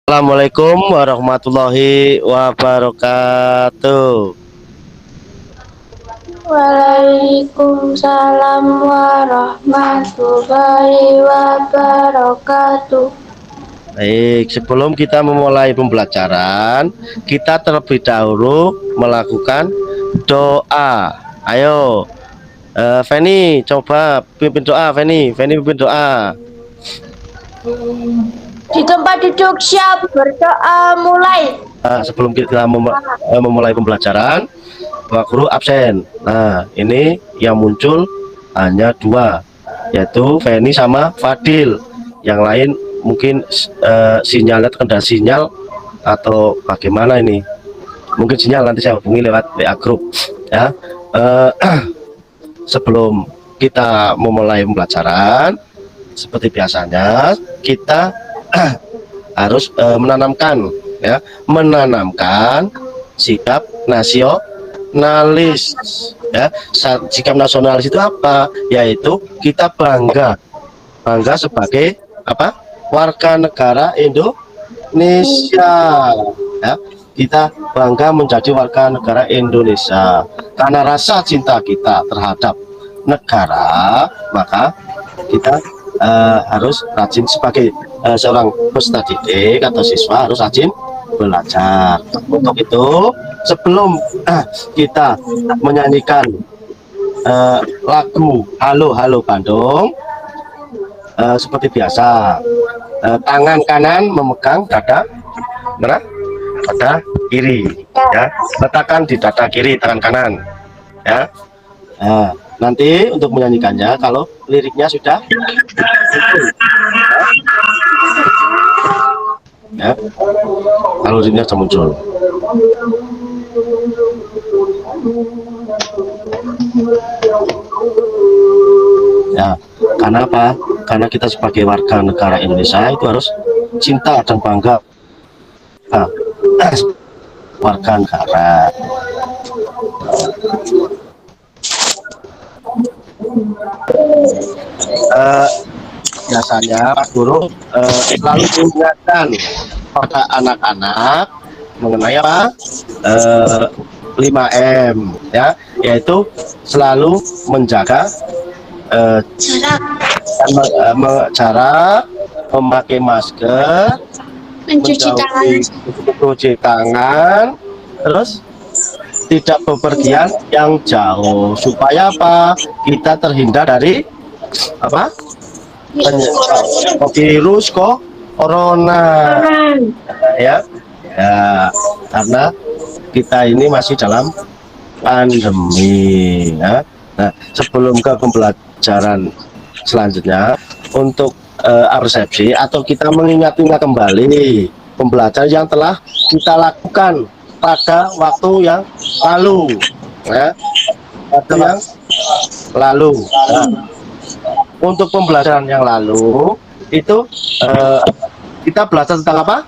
Assalamualaikum warahmatullahi wabarakatuh. Waalaikumsalam warahmatullahi wabarakatuh. Baik, sebelum kita memulai pembelajaran, kita terlebih dahulu melakukan doa. Ayo, Feni, coba pimpin doa. Feni pimpin doa. Di tempat duduk siap berdoa mulai. Sebelum kita memulai pembelajaran, Pak Guru absen. Nah, ini yang muncul hanya dua, yaitu Feni sama Fadil. Yang lain mungkin sinyalnya terkendala sinyal atau bagaimana ini. Mungkin sinyal nanti saya hubungi lewat WA grup ya. Sebelum kita memulai pembelajaran, seperti biasanya kita harus menanamkan sikap nasionalis ya. Sikap nasionalis itu apa? Yaitu kita bangga sebagai warga negara Indonesia ya. Kita bangga menjadi warga negara Indonesia karena rasa cinta kita terhadap negara, maka kita harus rajin sebagai seorang peserta didik atau siswa, harus rajin belajar. Untuk itu, sebelum kita menyanyikan lagu Halo Halo Bandung, seperti biasa, tangan kanan memegang dada kiri ya, letakkan di dada kiri tangan kanan ya. Nanti untuk menyanyikannya, kalau liriknya sudah ya, kalau liriknya sudah muncul ya. Karena apa? Karena kita sebagai warga negara Indonesia itu harus cinta dan bangga warga negara. Biasanya Pak Guru selalu mengingatkan pada anak-anak mengenai apa? 5M ya, yaitu selalu menjaga jarak, memakai masker, mencuci tangan, terus tidak bepergian yang jauh, supaya apa? Kita terhindar dari virus corona ya. Karena kita ini masih dalam pandemi ya. Nah, sebelum ke pembelajaran selanjutnya, untuk resepsi atau kita mengingat-ingat kembali pembelajaran yang telah kita lakukan pada waktu yang lalu ya. Untuk pembelajaran yang lalu itu kita belajar tentang apa?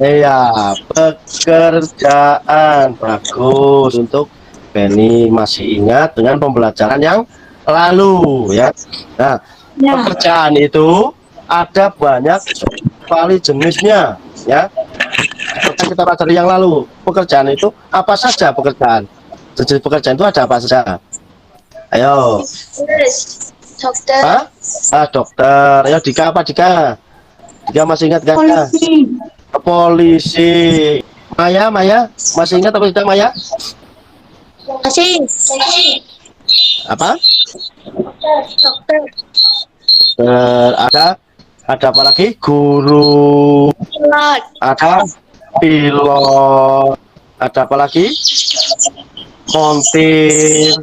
Iya, pekerjaan. Bagus, untuk Benny masih ingat dengan pembelajaran yang lalu ya. Nah, pekerjaan itu ada banyak sekali jenisnya ya. Seperti kita pelajari yang lalu, pekerjaan itu apa saja pekerjaan? Jenis pekerjaan itu ada apa saja? Ayo. Dokter. Dokter. Ayo, Dika apa Dika? Dika masih ingat gak? Polisi. Maya masih ingat apa tidak Maya? Masih. Apa? Dokter. Ada apa lagi? Guru. Ada pilot. Ada apa lagi? Montir.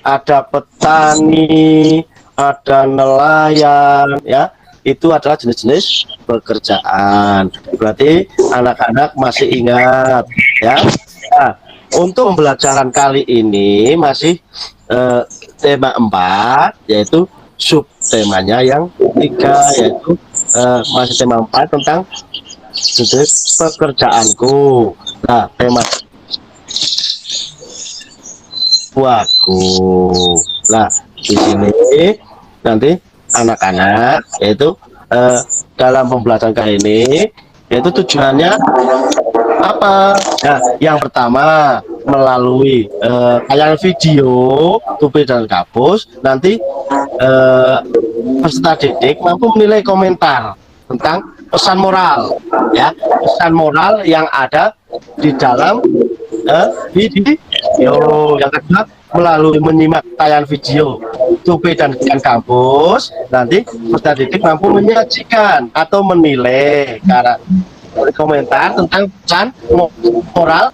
Ada petani, ada nelayan ya. Itu adalah jenis-jenis pekerjaan. Berarti anak-anak masih ingat ya. Nah, untuk pembelajaran kali ini masih tema 4, yaitu subtemanya yang 3, yaitu masih tema 4 tentang jenis pekerjaanku. Nah, tema Waku. Nah, di sini nanti anak-anak yaitu dalam pembelajaran kali ini, yaitu tujuannya apa? Nah, yang pertama melalui tayangan video Tupai dan Gabus, nanti peserta didik mampu menilai komentar tentang pesan moral, ya, pesan moral yang ada di dalam video. Yang kedua melalui menyimak tayangan video Tupai dan Gabus, nanti peserta didik mampu menyajikan atau menilai karena komentar tentang pesan moral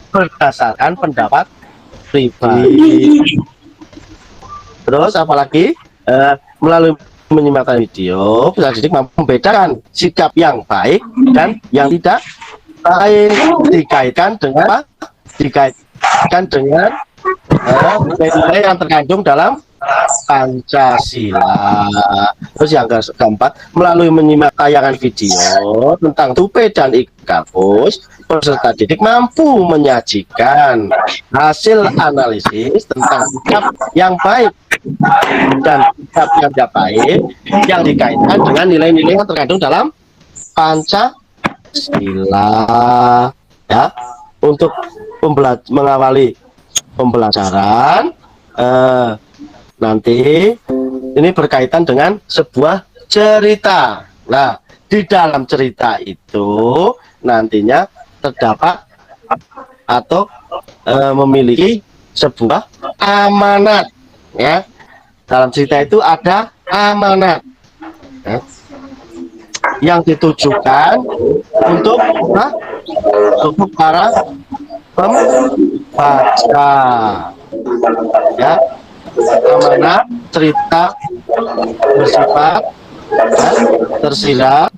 berdasarkan pendapat pribadi. Terus apalagi melalui menyimak video, peserta didik mampu membedakan sikap yang baik dan yang tidak baik, dikaitkan dengan apa? Dikaitkan dengan nilai yang terkandung dalam Pancasila. Terus yang keempat, melalui menyimak tayangan video tentang Tupai dan Gabus, peserta didik mampu menyajikan hasil analisis tentang sikap yang baik dan sikap yang tidak baik yang dikaitkan dengan nilai-nilai yang terkandung dalam Pancasila. Ya, untuk mengawali pembelajaran nanti ini berkaitan dengan sebuah cerita. Nah, di dalam cerita itu nantinya terdapat atau memiliki sebuah amanat, ya. Dalam cerita itu ada amanat, ya, yang ditujukan untuk para pembaca, ya. Amanat cerita bersifat tersirat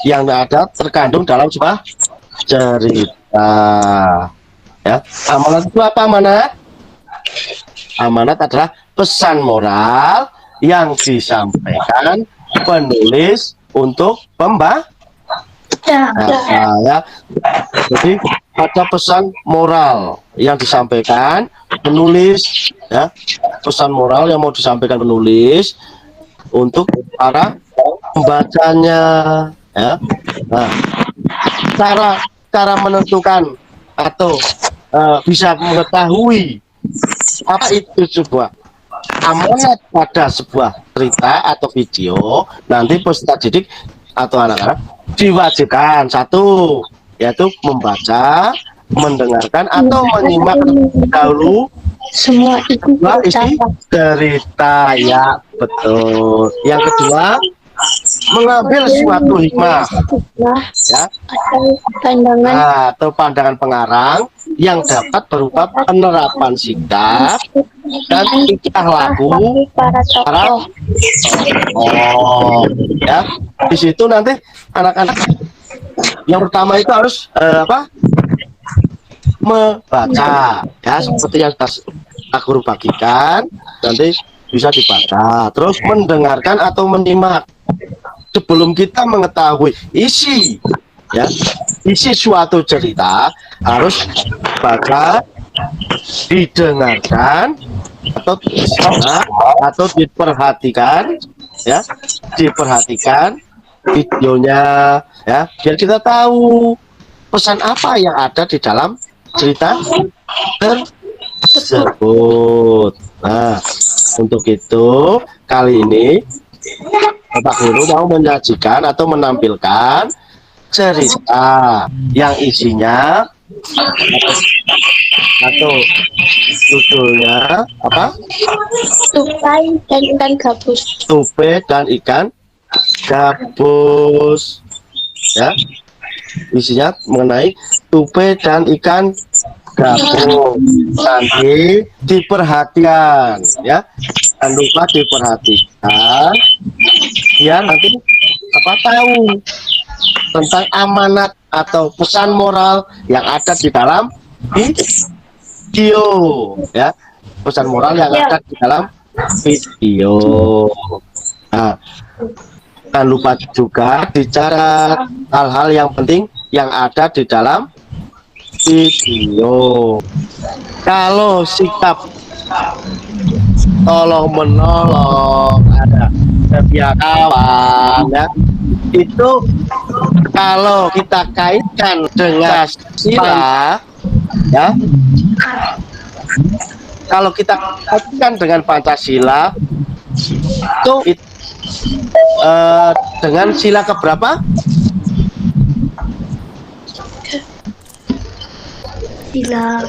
yang ada terkandung dalam sebuah cerita, ya. Amanat itu apa? Amanat adalah pesan moral yang disampaikan penulis untuk pembaca. Ya. Jadi ada pesan moral yang disampaikan penulis, ya, pesan moral yang mau disampaikan penulis untuk para pembacanya, ya. Nah, cara menentukan atau bisa mengetahui apa itu sebuah amanat pada sebuah cerita atau video, nanti peserta didik atau anak-anak diwajibkan satu, yaitu membaca, mendengarkan atau menyimak dahulu semua isi cerita, ya, betul. Yang kedua, mengambil suatu hikmah, ya, atau pandangan pengarang yang dapat berupa penerapan sikap dan tingkah laku para ya. Di situ nanti anak-anak yang pertama itu harus membaca, ya, seperti yang aku bagikan, nanti bisa dibaca. Terus mendengarkan atau menyimak. Sebelum kita mengetahui isi, ya, isi suatu cerita, harus baca, didengarkan atau disimak atau diperhatikan, ya, diperhatikan videonya, ya, biar kita tahu pesan apa yang ada di dalam cerita tersebut. Nah, untuk itu kali ini Bapak Guru mau menyajikan atau menampilkan cerita yang isinya atau judulnya apa? Tupai dan ikan gabus. Tupai dan ikan gabus, ya. Isinya mengenai tupai dan ikan gabus. Nanti diperhatikan, ya, jangan lupa diperhatikan, ya, nanti tahu tentang amanat atau pesan moral yang ada di dalam video, ya, pesan moral yang ada di dalam video. Nah, jangan lupa juga dicatat hal-hal yang penting yang ada di dalam video. Kalau sikap tolong menolong ada ya kawan ya, itu kalau kita kaitkan dengan sila ya, kalau kita kaitkan dengan Pancasila itu dengan sila keberapa? Sila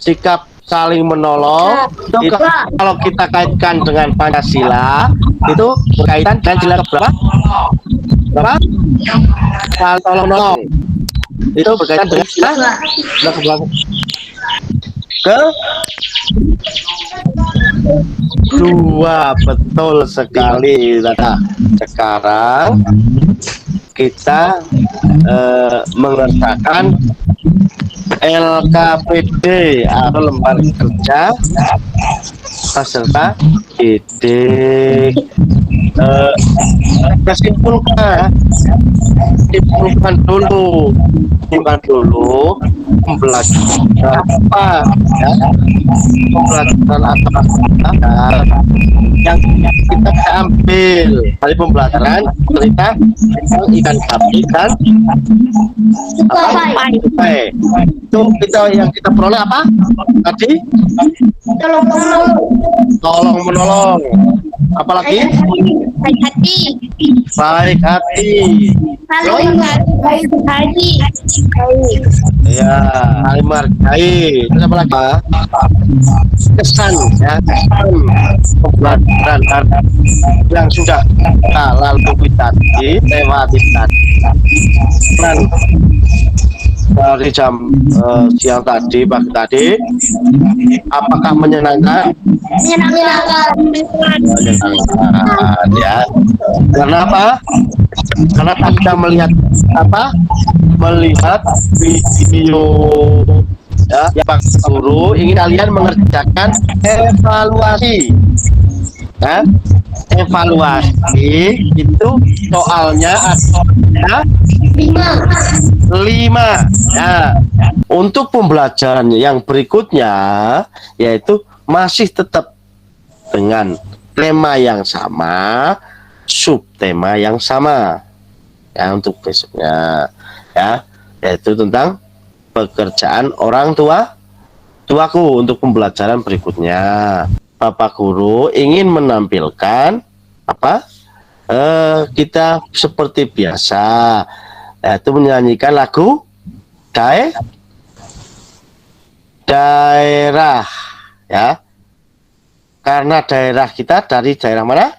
Sikap saling menolong itu kalau kita kaitkan dengan Pancasila itu berkaitan dengan sila keberapa? Berapa? Saling tolong menolong itu berkaitan dengan sila keberapa? Kedua, betul sekali Tata. Sekarang kita mengerjakan LKPD atau lembar kerja peserta didik. Simpulkan dulu pembelajaran apa ya, pembelajaran apa yang kita ambil dari pembelajaran cerita tentang ikan sapi dan cupai. Itu yang kita peroleh apa tadi? Tolong menolong. Apalagi baik hati, baik hati, baik hati, ya saling menghargai. Terus apa lagi? Kesan ya, kesan pembelajaran yang sudah kita lalui tadi, lewati tadi dan dari jam siang tadi, pagi tadi, apakah menyenangkan? Menyenangkan ya. Karena apa? Karena kita melihat apa? Melihat video ya, Pak Guru ingin kalian mengerjakan evaluasi. Ya, evaluasi itu soalnya ada 5 ya. Untuk pembelajaran yang berikutnya yaitu masih tetap dengan tema yang sama, subtema yang sama ya untuk besoknya ya, yaitu tentang pekerjaan orang tuaku. Untuk pembelajaran berikutnya Bapak Guru ingin menampilkan apa? Kita seperti biasa yaitu menyanyikan lagu daerah ya, karena daerah kita dari daerah mana?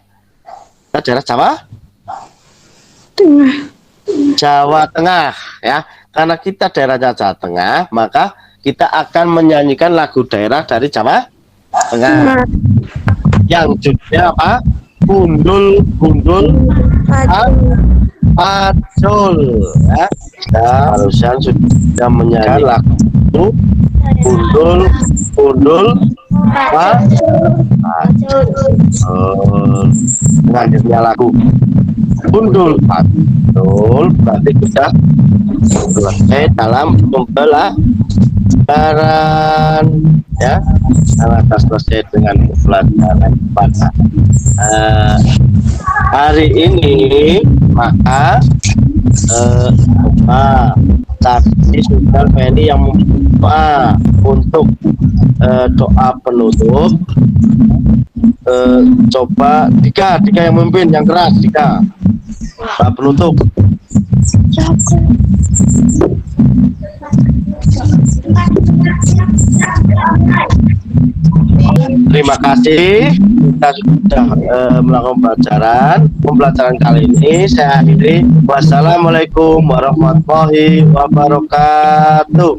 Daerah Jawa Tengah ya, karena kita daerahnya Jawa Tengah maka kita akan menyanyikan lagu daerah dari Jawa Tengah yang judulnya apa? Gundul Pacul ya. Nah, barusan sudah menyanyikan lagu Gundul Pacul. Selanjutnya lagu Gundul Pacul berarti kita selesai dalam pembelajaran ya, karena kita selesai dengan pembelajaran pada hari ini. Maka tadi sudah Feni yang membuka untuk doa penutup. Coba Dika yang memimpin yang keras, Dika doa penutup. Terima kasih, kita sudah melakukan pembelajaran kali ini. Saya akhiri. Wassalamualaikum warahmatullahi wabarakatuh.